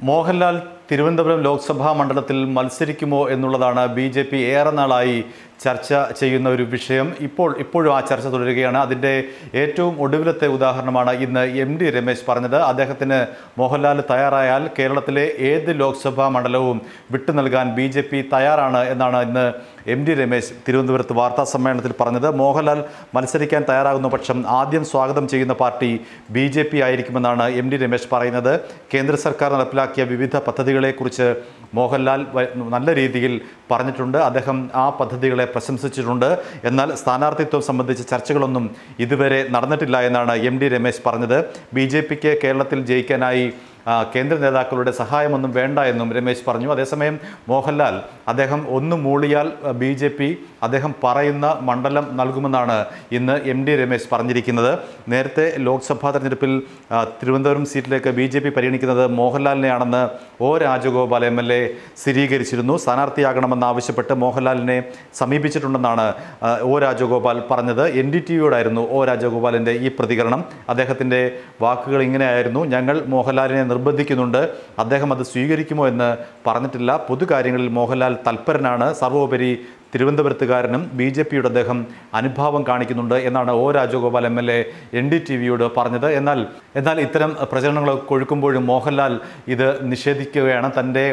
മോഹൻലാൽ തിരുവനന്തപുരം ലോക്സഭാ മണ്ഡലത്തിൽ മത്സരിക്കുമോ എന്നുള്ളതാണ് ബി.ജെ.പി. ഏറെ നാളായി ചർച്ച ചെയ്യുന്ന ഒരു വിഷയം. ഇപ്പോഴും ആ ചർച്ച തുടരുകയാണ്. അതിൻ്റെ ഏറ്റവും ഒടുവിലത്തെ ഉദാഹരണമാണ് ഇന്ന് എം.ടി. രമേശ് പറഞ്ഞത്. അദ്ദേഹത്തിന് മോഹൻലാൽ തയ്യാറായാൽ കേരളത്തിലെ ഏത് ലോക്സഭാ മണ്ഡലവും വിട്ടു നൽകാൻ ബി.ജെ.പി. തയ്യാറാണ് എന്നാണ് ഇന്ന് എം.ടി. രമേശ് തിരുവനന്തപുരത്ത് വാർത്താ സമ്മേളനത്തിൽ പറഞ്ഞത്. മോഹൻലാൽ മത്സരിക്കാൻ തയ്യാറാകുന്ന പക്ഷം ആദ്യം സ്വാഗതം ചെയ്യുന്ന പാർട്ടി ബി.ജെ.പി. ആയിരിക്കുമെന്നാണ് എം.ടി. രമേശ് പറയുന്നത്. കേന്ദ്ര സർക്കാർ നടപ്പിലാക്കിയ വിവിധ പദ്ധതികളെക്കുറിച്ച് മോഹൻലാൽ നല്ല രീതിയിൽ പറഞ്ഞിട്ടുണ്ട്. അദ്ദേഹം ആ പദ്ധതികളെ പ്രശംസിച്ചിട്ടുണ്ട്. എന്നാൽ സ്ഥാനാർത്ഥിത്വം സംബന്ധിച്ച ചർച്ചകളൊന്നും ഇതുവരെ നടന്നിട്ടില്ല എന്നാണ് എം.ടി. രമേശ് പറഞ്ഞത്. ബി.ജെ.പിക്ക് കേരളത്തിൽ ജയിക്കാനായി കേന്ദ്ര നേതാക്കളുടെ സഹായമൊന്നും വേണ്ട എന്നും രമേശ് പറഞ്ഞു. അതേസമയം മോഹൻലാൽ അദ്ദേഹം ഒന്ന് മൂളിയാൽ ബി.ജെ.പി. അദ്ദേഹം പറയുന്ന മണ്ഡലം നൽകുമെന്നാണ് ഇന്ന് എം.ടി. രമേശ് പറഞ്ഞിരിക്കുന്നത്. നേരത്തെ ലോക്സഭാ തെരഞ്ഞെടുപ്പിൽ തിരുവനന്തപുരം സീറ്റിലേക്ക് ബി.ജെ.പി. പരിഗണിക്കുന്നത് മോഹൻലാലിനെയാണെന്ന് ഒ. രാജഗോപാൽ എം.എൽ.എ. സ്ഥിരീകരിച്ചിരുന്നു. സ്ഥാനാർത്ഥിയാകണമെന്നാവശ്യപ്പെട്ട് മോഹൻലാലിനെ സമീപിച്ചിട്ടുണ്ടെന്നാണ് ഒ. രാജഗോപാൽ പറഞ്ഞത്. NDTV-യോടായിരുന്നു ഒ. രാജഗോപാലിൻ്റെ ഈ പ്രതികരണം. അദ്ദേഹത്തിൻ്റെ വാക്കുകൾ ഇങ്ങനെയായിരുന്നു: ഞങ്ങൾ മോഹൻലാലിനെ നിർബന്ധിക്കുന്നുണ്ട്, അദ്ദേഹം അത് സ്വീകരിക്കുമോ എന്ന് പറഞ്ഞിട്ടില്ല. പൊതുകാര്യങ്ങളിൽ മോഹൻലാൽ തൽപരനാണ്, സർവോപരി തിരുവനന്തപുരത്തുകാരനും ബി.ജെ.പിയുടെ അദ്ദേഹം അനുഭാവം കാണിക്കുന്നുണ്ട് എന്നാണ് ഒ. രാജഗോപാൽ എം.എൽ.എ. NDTV-യോട് പറഞ്ഞത്. എന്നാൽ ഇത്തരം പ്രചരണങ്ങളൊക്കെ കൊഴുക്കുമ്പോഴും മോഹൻലാൽ ഇത് നിഷേധിക്കുകയാണ്. തൻ്റെ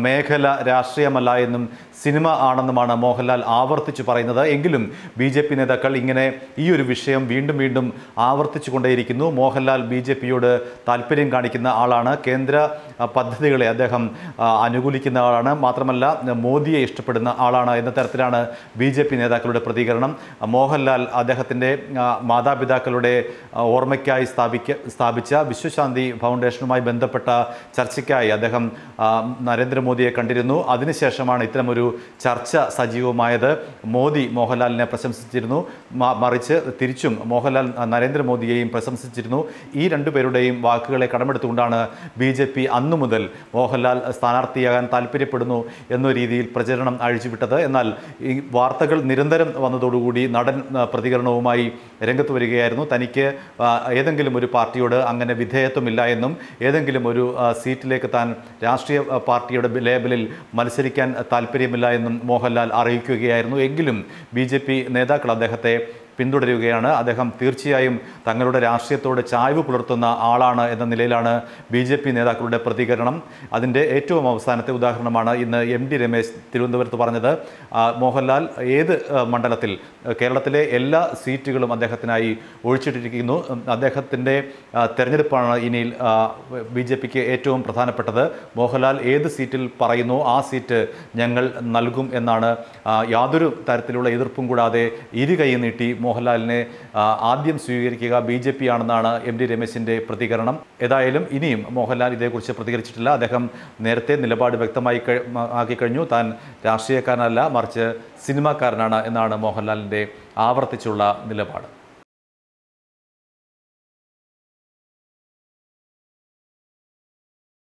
മേഖല രാഷ്ട്രീയമല്ല എന്നും സിനിമ ആണെന്നുമാണ് മോഹൻലാൽ ആവർത്തിച്ചു പറയുന്നത്. എങ്കിലും ബി.ജെ.പി. നേതാക്കൾ ഇങ്ങനെ ഈ ഒരു വിഷയം വീണ്ടും വീണ്ടും ആവർത്തിച്ചു കൊണ്ടേയിരിക്കുന്നു. മോഹൻലാൽ ബി.ജെ.പിയോട് താല്പര്യം കാണിക്കുന്ന ആളാണ്. കേന്ദ്ര പദ്ധതികളെ അദ്ദേഹം അനുകൂലിക്കുന്ന ആളാണ്. മാത്രമല്ല മോദിയെ ഇഷ്ടപ്പെടുന്ന ആളാണ് എന്ന തരത്തിലാണ് ബി.ജെ.പി. നേതാക്കളുടെ പ്രതികരണം. മോഹൻലാൽ അദ്ദേഹത്തിൻ്റെ മാതാപിതാക്കളുടെ ഓർമ്മയ്ക്കായി സ്ഥാപിച്ച വിശ്വശാന്തി ഫൗണ്ടേഷനുമായി ബന്ധപ്പെട്ട ചർച്ചയ്ക്കായി അദ്ദേഹം നരേന്ദ്രമോദിയെ കണ്ടിരുന്നു. അതിനുശേഷമാണ് ഇത്തരമൊരു ചർച്ച സജീവമായത്. മോദി മോഹൻലാലിനെ പ്രശംസിച്ചിരുന്നു, മറിച്ച് തിരിച്ചും മോഹൻലാൽ നരേന്ദ്രമോദിയെയും പ്രശംസിച്ചിരുന്നു. ഈ രണ്ടുപേരുടെയും വാക്കുകളെ കടമെടുത്തുകൊണ്ടാണ് ബി.ജെ.പി. അന്നു മുതൽ മോഹൻലാൽ സ്ഥാനാർത്ഥിയാകാൻ താല്പര്യപ്പെടുന്നു എന്ന രീതിയിൽ പ്രചരണം അഴിച്ചുവിട്ടത്. എന്നാൽ ഈ വാർത്തകൾ നിരന്തരം വന്നതോടുകൂടി നടൻ പ്രതികരണവുമായി രംഗത്ത് വരികയായിരുന്നു. തനിക്ക് ഏതെങ്കിലും ഒരു പാർട്ടിയോട് അങ്ങനെ വിധേയത്വമില്ല എന്നും ഏതെങ്കിലും ഒരു സീറ്റിലേക്ക് താൻ രാഷ്ട്രീയ പാർട്ടിയുടെ ലേബലിൽ മത്സരിക്കാൻ താല്പര്യമില്ല എന്നും മോഹൻലാൽ അറിയിക്കുകയായിരുന്നു. എങ്കിലും ബി.ജെ.പി. നേതാക്കൾ അദ്ദേഹത്തെ പിന്തുടരുകയാണ്. അദ്ദേഹം തീർച്ചയായും തങ്ങളുടെ രാഷ്ട്രീയത്തോട് ചായ്വ് പുലർത്തുന്ന ആളാണ് എന്ന നിലയിലാണ് ബി.ജെ.പി. നേതാക്കളുടെ പ്രതികരണം. അതിൻ്റെ ഏറ്റവും അവസാനത്തെ ഉദാഹരണമാണ് ഇന്ന് എം.ടി. രമേശ് തിരുവനന്തപുരത്ത് പറഞ്ഞത്. മോഹൻലാൽ ഏത് മണ്ഡലത്തിൽ കേരളത്തിലെ എല്ലാ സീറ്റുകളും അദ്ദേഹത്തിനായി ഒഴിച്ചിട്ടിരിക്കുന്നു. അദ്ദേഹത്തിൻ്റെ തെരഞ്ഞെടുപ്പാണ് ഇനി ബി.ജെ.പിക്ക് ഏറ്റവും പ്രധാനപ്പെട്ടത്. മോഹൻലാൽ ഏത് സീറ്റിൽ പറയുന്നു ആ സീറ്റ് ഞങ്ങൾ നൽകും എന്നാണ് യാതൊരു തരത്തിലുള്ള എതിർപ്പും കൂടാതെ ഇരുകൈ നീട്ടി മോഹൻലാലിനെ ആദ്യം സ്വീകരിക്കുക ബി.ജെ.പി. ആണെന്നാണ് എം.ടി. രമേശിൻ്റെ പ്രതികരണം. ഏതായാലും ഇനിയും മോഹൻലാൽ ഇതേക്കുറിച്ച് പ്രതികരിച്ചിട്ടില്ല. അദ്ദേഹം നേരത്തെ നിലപാട് വ്യക്തമാക്കി കഴിഞ്ഞു. താൻ രാഷ്ട്രീയക്കാരനല്ല, മറിച്ച് സിനിമാക്കാരനാണ് എന്നാണ് മോഹൻലാലിൻ്റെ ആവർത്തിച്ചുള്ള നിലപാട്.